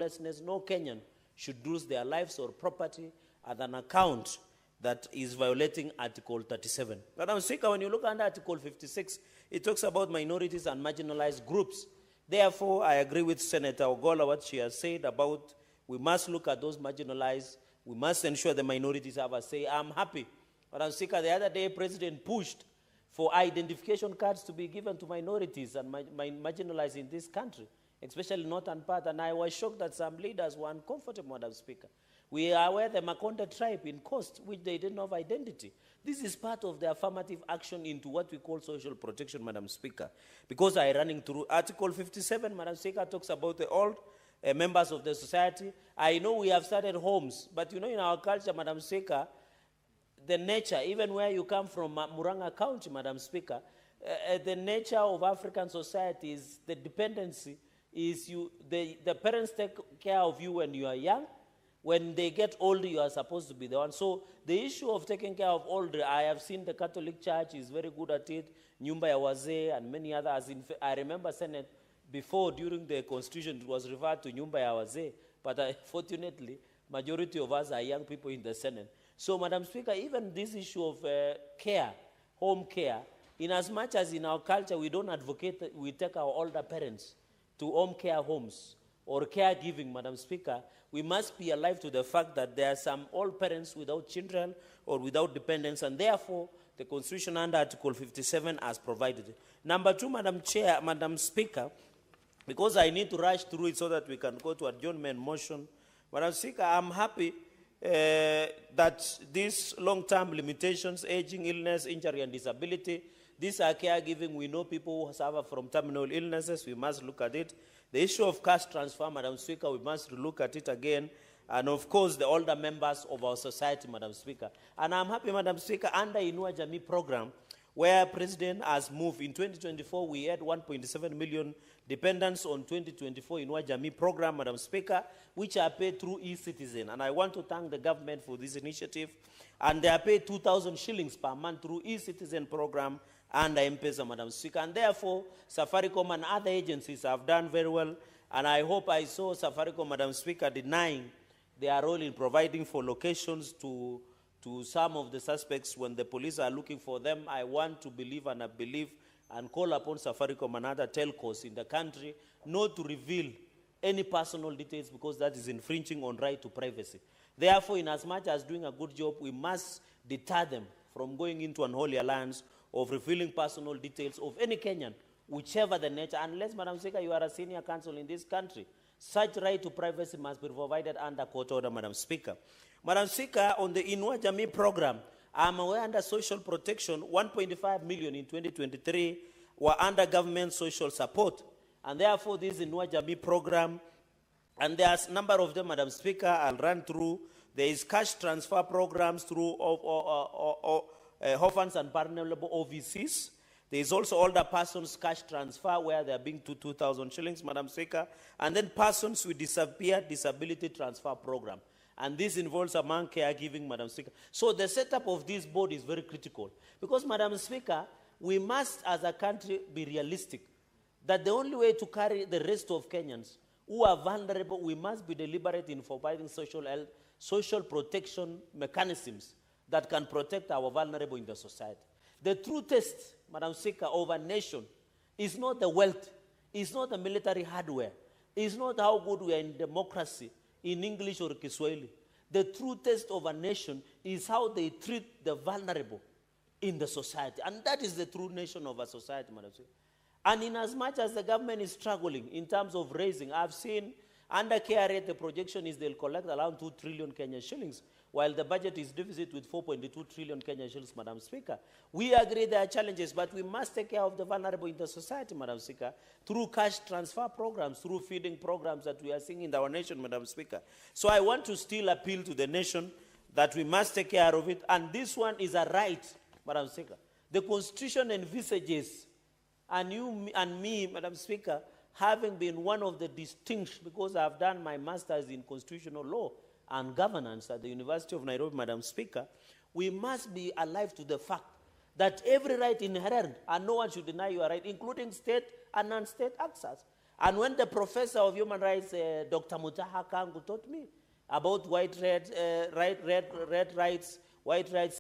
lawlessness. No Kenyan should lose their lives or property at an account that is violating Article 37. Madam Speaker, when you look under Article 56, it talks about minorities and marginalized groups. Therefore, I agree with Senator Ogola, what she has said about we must look at those marginalized. We must ensure the minorities have a say. I'm happy. Madam Speaker, the other day, President pushed for identification cards to be given to minorities and marginalized in this country, especially northern part, and I was shocked that some leaders were uncomfortable, Madam Speaker. We are aware the Makonde tribe in Coast, which they didn't have identity. This is part of the affirmative action into what we call social protection, Madam Speaker. Because I running through Article 57, Madam Speaker, talks about the old members of the society. I know we have started homes, but you know in our culture, Madam Speaker, the nature, even where you come from, Muranga County, Madam Speaker, the nature of African society is the dependency is the parents take care of you when you are young. When they get older, you are supposed to be the one. So the issue of taking care of older, I have seen the Catholic Church is very good at it, Nyumba ya Wazee and many others. I remember, Senate, before, during the Constitution, it was referred to Nyumba ya Wazee, but fortunately, majority of us are young people in the Senate. So, Madam Speaker, even this issue of care, home care, in as much as in our culture we don't advocate that we take our older parents to home care homes or caregiving, Madam Speaker, we must be alive to the fact that there are some old parents without children or without dependents, and therefore the Constitution under Article 57 has provided it. Number two, Madam Speaker, because I need to rush through it so that we can go to adjournment motion, Madam Speaker, I'm happy that these long-term limitations, aging, illness, injury, and disability, these are caregiving. We know people who suffer from terminal illnesses. We must look at it. The issue of cash transfer, Madam Speaker, we must look at it again. And of course, the older members of our society, Madam Speaker. And I'm happy, Madam Speaker, under Inua Jamii program, where President has moved. In 2024, we had 1.7 million dependents on 2024 Inua Jamii program, Madam Speaker, which are paid through e-citizen. And I want to thank the government for this initiative. And they are paid 2,000 shillings per month through e-citizen program and M-Pesa, Madam Speaker. And therefore, Safaricom and other agencies have done very well. And I hope I saw Safaricom, Madam Speaker, denying their role in providing for locations to some of the suspects when the police are looking for them. I want to believe and I believe and call upon Safaricom and other telcos in the country not to reveal any personal details because that is infringing on right to privacy. Therefore, in as much as doing a good job, we must deter them from going into an unholy alliance of revealing personal details of any Kenyan, whichever the nature, unless, Madam Speaker, you are a senior counsel in this country. Such right to privacy must be provided under court order, Madam Speaker. Madam Speaker, on the Inua Jamii program, I'm aware under social protection, 1.5 million in 2023 were under government social support. And therefore, this Inua Jamii program, and there's a number of them, Madam Speaker, I'll run through. There is cash transfer programs through orphans and vulnerable OVCs. There is also older persons cash transfer where they are being to 2,000 shillings, Madam Speaker. And then persons with disability transfer program. And this involves among caregiving, Madam Speaker. So the setup of this board is very critical. Because, Madam Speaker, we must, as a country, be realistic. That the only way to carry the rest of Kenyans who are vulnerable, we must be deliberate in providing social health, social protection mechanisms that can protect our vulnerable in the society. The true test, Madam Speaker, of a nation is not the wealth, is not the military hardware, is not how good we are in democracy, in English or Kiswahili. The true test of a nation is how they treat the vulnerable in the society. And that is the true nation of a society, Madam Speaker. And in as much as the government is struggling in terms of raising, I've seen under KRA, the projection is they'll collect around 2 trillion Kenyan shillings, while the budget is deficit with 4.2 trillion Kenyan shillings, Madam Speaker. We agree there are challenges, but we must take care of the vulnerable in the society, Madam Speaker, through cash transfer programs, through feeding programs that we are seeing in our nation, Madam Speaker. So I want to still appeal to the nation that we must take care of it, and this one is a right, Madam Speaker. The Constitution envisages, and you and me, Madam Speaker, having been one of the distinct, because I've done my master's in constitutional law and governance at the University of Nairobi, Madam Speaker, we must be alive to the fact that every right inherent, and no one should deny your right, including state and non-state actors. And when the professor of human rights, Dr. Mutaha Kangu, taught me about red rights, white rights